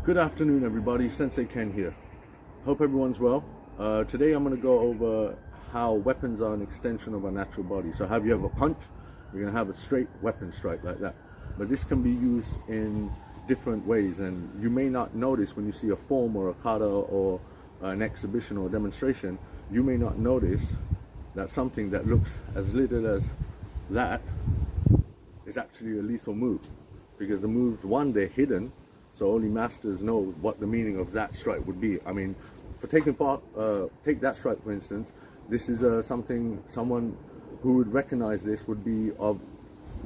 Good afternoon, everybody. Sensei Ken here. Hope everyone's well. Today I'm going to go over how weapons are an extension of our natural body. So have you have a punch, you're going to have a straight weapon strike like that. But this can be used in different ways, and you may not notice when you see a form or a kata or an exhibition or demonstration, you may not notice that something that looks as little as that is actually a lethal move. Because the moves, one, they're hidden, so only masters know what the meaning of that strike would be. I mean, for take that strike for instance, this is someone who would recognize this would be of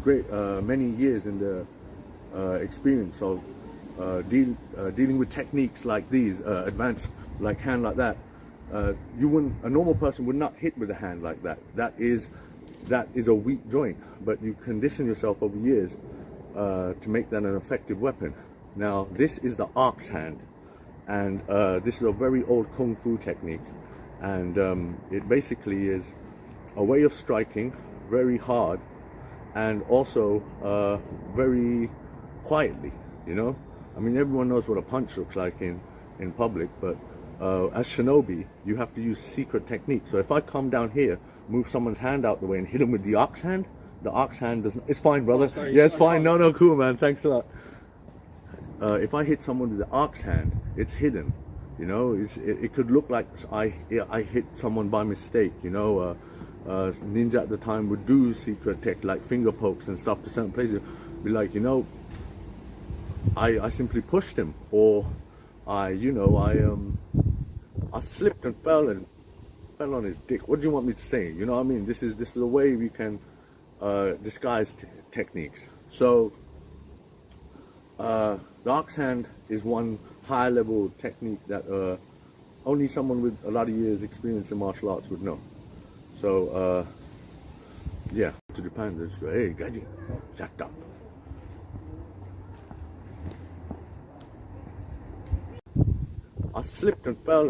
great many years in the experience of dealing with techniques like these, advanced like hand like that. A normal person would not hit with a hand like that. That is a weak joint, but you condition yourself over years to make that an effective weapon. Now, this is the ox hand, and this is a very old kung fu technique, and it basically is a way of striking very hard and also very quietly, you know? I mean, everyone knows what a punch looks like in public, but as shinobi, you have to use secret techniques. So if I come down here, move someone's hand out the way and hit him with the ox hand doesn't... It's fine, brother. Sorry, yeah, it's fine. No, cool, man. Thanks a lot. If I hit someone with the ox hand, it's hidden. You know, it could look like I hit someone by mistake. You know, ninja at the time would do secret tech like finger pokes and stuff to certain places. Be like, you know, I simply pushed him, or I slipped and fell on his dick. What do you want me to say? You know what I mean? This is a way we can disguise techniques. So the ox hand is one high level technique that only someone with a lot of years experience in martial arts would know. So yeah, to Japan they just go, hey gaji, shut up. I slipped and fell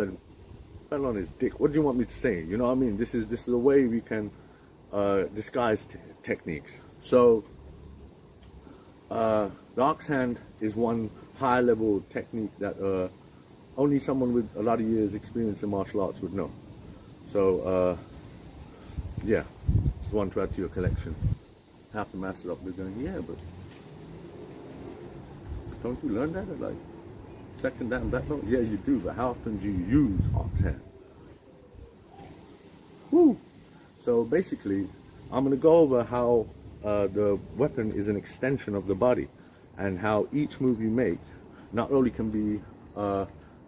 on his dick. What do you want me to say? You know what I mean? This is a way we can disguise techniques. So the ox hand is one high level technique that only someone with a lot of years experience in martial arts would know. So yeah, it's one to add to your collection. Half the masters up there going, yeah, but don't you learn that at like second dan black belt? Yeah, you do, but how often do you use ox hand? Woo! So basically, I'm going to go over how the weapon is an extension of the body, and how each move you make not only can be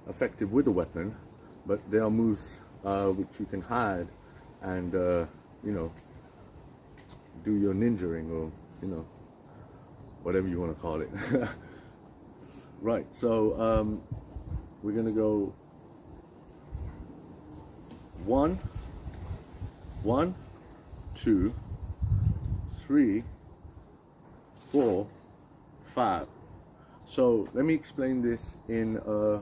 effective with a weapon, but there are moves which you can hide and you know, do your ninjaing, or you know, whatever you want to call it. Right, so we're gonna go 1, 2, 3, 4, 5. So let me explain this in a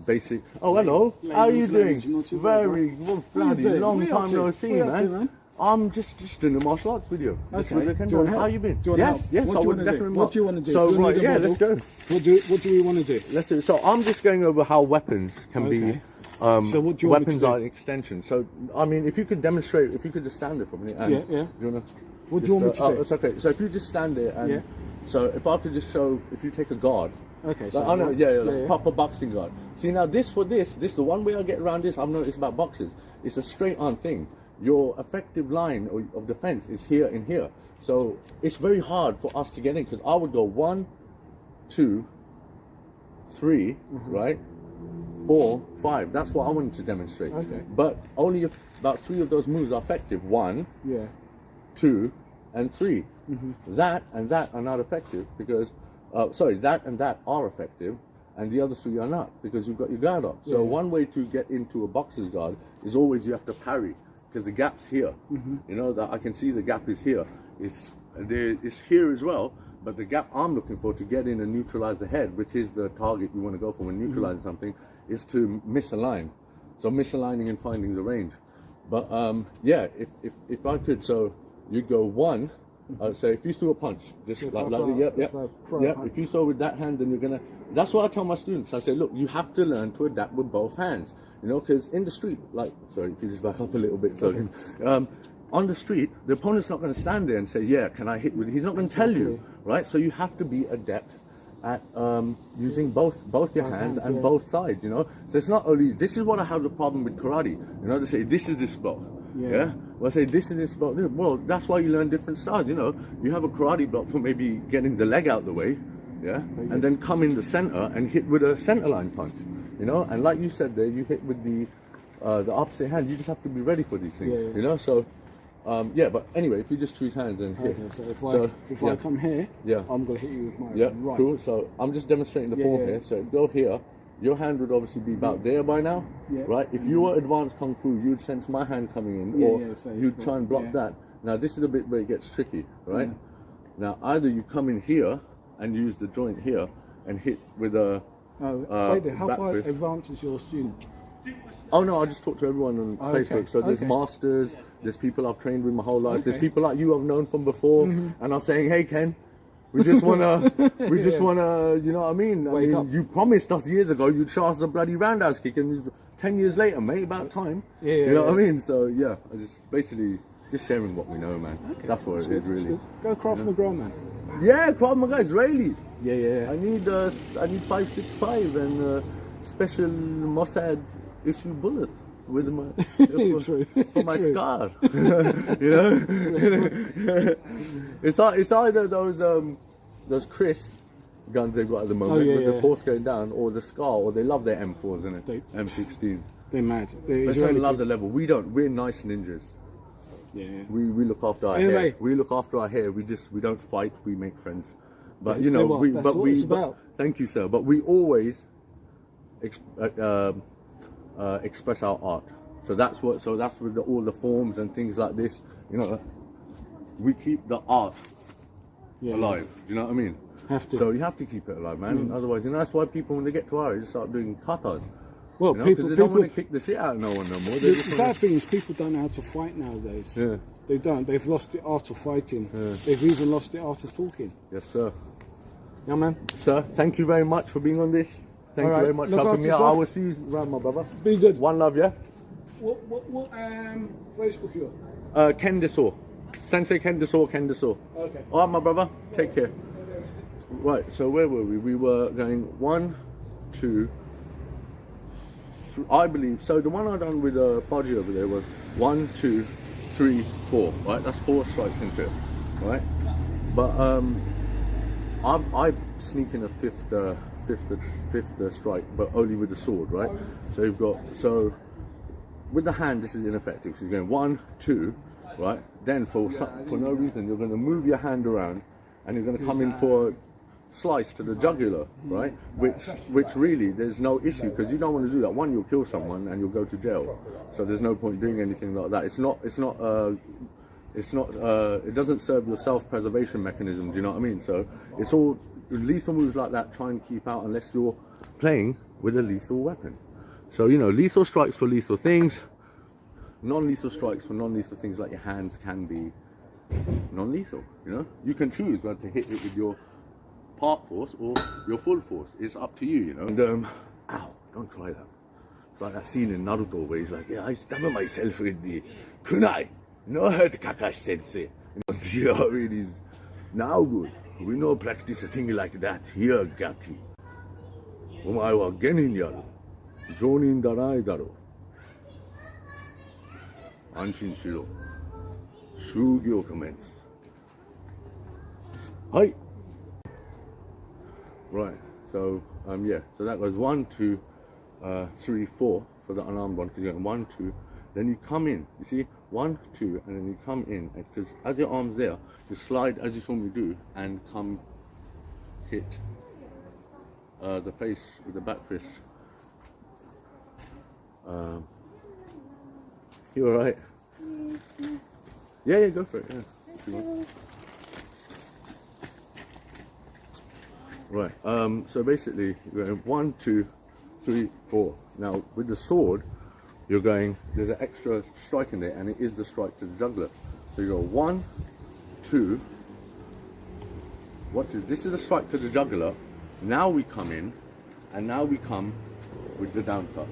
basic. Oh, hello. How are you doing? Very bloody long time no see, man. I'm just doing a martial arts video. Okay. How you been? Do you want Yes, help? I would definitely. What do you want to do? So right, yeah, let's go. What do we want to do? Let's do it. So I'm just going over how weapons can be. So what do you want me weapons to do? are an extension. So I mean, if you could demonstrate, if you could just stand there for a minute. And Yeah. Do you wanna? What do you want me to do? Oh, it's okay. So if you just stand there, and Yeah. so if I could just show, if you take a guard. Okay. Like, So I know, like yeah. proper boxing guard. See now, this the one way I get around this. I've noticed about boxers. It's a straight on thing. Your effective line of defense is here and here. So it's very hard for us to get in, because I would go 1, 2, 3, right? 4, 5. That's what I wanted to demonstrate. Okay. But only if about 3 of those moves are effective. 1, Yeah. 2, and 3. That and that are not effective because, that and that are effective, and the other 3 are not, because you've got your guard up. So one way to get into a boxer's guard is always you have to parry, because the gap's here. You know, that I can see the gap is here. It's here as well, but the gap I'm looking for to get in and neutralize the head, which is the target you want to go for when neutralizing something, is to misalign. So misaligning and finding the range. But yeah, if I could, so you'd go 1, So if you threw a punch, just If like, I like throw- yep, if yep, I throw a yep. punch. If you throw with that hand, then you're gonna. That's what I tell my students. I say, look, you have to learn to adapt with both hands. You know, because in the street, like, sorry, if you just back up a little bit, so. On the street, the opponent's not going to stand there and say, yeah, can I hit with it? He's not going to tell you, right? So you have to be adept at using both your hands and both sides, you know? So it's not only, this is what I have the problem with karate. You know, they say, this is this block. Yeah? Well, I say, this is this block. Well, that's why you learn different styles, you know? You have a karate block for maybe getting the leg out the way, yeah? And then come in the center and hit with a center line punch, you know? And like you said there, you hit with the opposite hand. You just have to be ready for these things, you know? So, yeah, but anyway, if you just choose hands and hit. Okay, so if I come here, I'm going to hit you with my right. Cool. So I'm just demonstrating the form here. So go here. Your hand would obviously be about there by now, right? If you were advanced Kung Fu, you'd sense my hand coming in, or you'd try and block that. Now this is the bit where it gets tricky, right? Now either you come in here and use the joint here and hit with a wait there, how far fist. advanced is your student? Oh no, I just talk to everyone on Facebook. So there's masters, there's people I've trained with my whole life, there's people like you I've known from before, and I'm saying, hey Ken, we just wanna, you know what I mean? I mean, you promised us years ago you'd show us the bloody roundhouse kick, and 10 years later, mate, about time. You know what I mean? So yeah, I just basically just sharing what we know, man. That's what it is, really. Go Krav Maga, man. Yeah, Krav Maga, Israeli. Yeah. I need 5.65 and special Mossad issue bullet with my for my scar. You know, it's either those Chris guns they've got at the moment with the force going down, or the scar, or they love their M4s, isn't it? M16. They're mad. They love the level. We don't. We're nice ninjas. Yeah. We look after our hair. We look after our hair. We don't fight. We make friends. But you know, that's what it's about. Thank you, sir. But we always express our art. So that's with all the forms and things like this. You know, we keep the art alive. You know what I mean? Have to. So you have to keep it alive, man. Otherwise, you know, that's why people, when they get to our age, start doing katas. Well, you know, because they don't want to kick the shit out of no one no more. The sad thing is, people don't know how to fight nowadays. Yeah. They don't. They've lost the art of fighting. They've even lost the art of talking. Yes, sir. Yeah, man. Sir, thank you very much for being on this. Thank you very much for helping me out. I will see you around, my brother. Be good. One love, yeah? What Facebook you on? Ken Desaur. Sensei Ken Desaur, Ken Desaur. Okay. All right, my brother. Take care. Right, so where were we? We were going 1, 2, 3, I believe. So the one I done with Podgy over there was 1, 2, 3, 4. Right, that's 4 strikes into it. Right, but I sneak in a fifth strike, but only with the sword. Right, so you've got with the hand this is ineffective. So you're going 1, 2, right. Then for no reason you're going to move your hand around, and you're going to come in for a slice to the jugular, right? Which really there's no issue, because you don't want to do that. One, you'll kill someone and you'll go to jail. So there's no point doing anything like that. It doesn't serve your self-preservation mechanism. Do you know what I mean? So it's all lethal moves like that. Try and keep out unless you're playing with a lethal weapon. So you know, lethal strikes for lethal things. Non-lethal strikes for non-lethal things, like your hands can be non-lethal. You know, you can choose whether to hit it with your part force or your full force. It's up to you. You know. And ow! Don't try that. It's like that scene in Naruto where he's like, "Yeah, I stabbed myself with the kunai. No hurt, Kakashi Sensei." You know what I mean? He's now good. We no practice a thing like that here, Gaki. Omae wa genin yaru. Jonin darai daro. Anshin shiro. Shugyo commence. Hi. Right. So yeah. So that was 1, 2, 3, 4 for the unarmed one. Because you're going 1, 2. Then you come in. You see, 1, 2, and then you come in. Because as your arm's there, you slide as you saw me do, and come hit the face with the back fist. You alright? Yeah, go for it. Yeah. If you want. Right. So basically, you're going 1, 2, 3, 4. Now with the sword, you're going. There's an extra strike in there, and it is the strike to the jugular. So you go 1, 2, watch this. This is a strike to the jugular. Now we come in, and now we come with the down cut.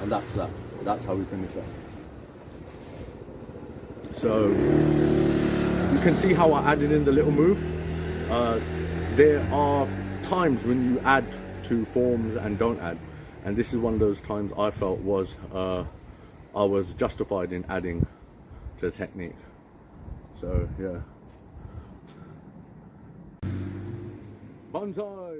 And that's that. That's how we finish that. So you can see how I added in the little move. There are times when you add to forms and don't add, and this is one of those times I felt was I was justified in adding to the technique. So yeah. Banzai!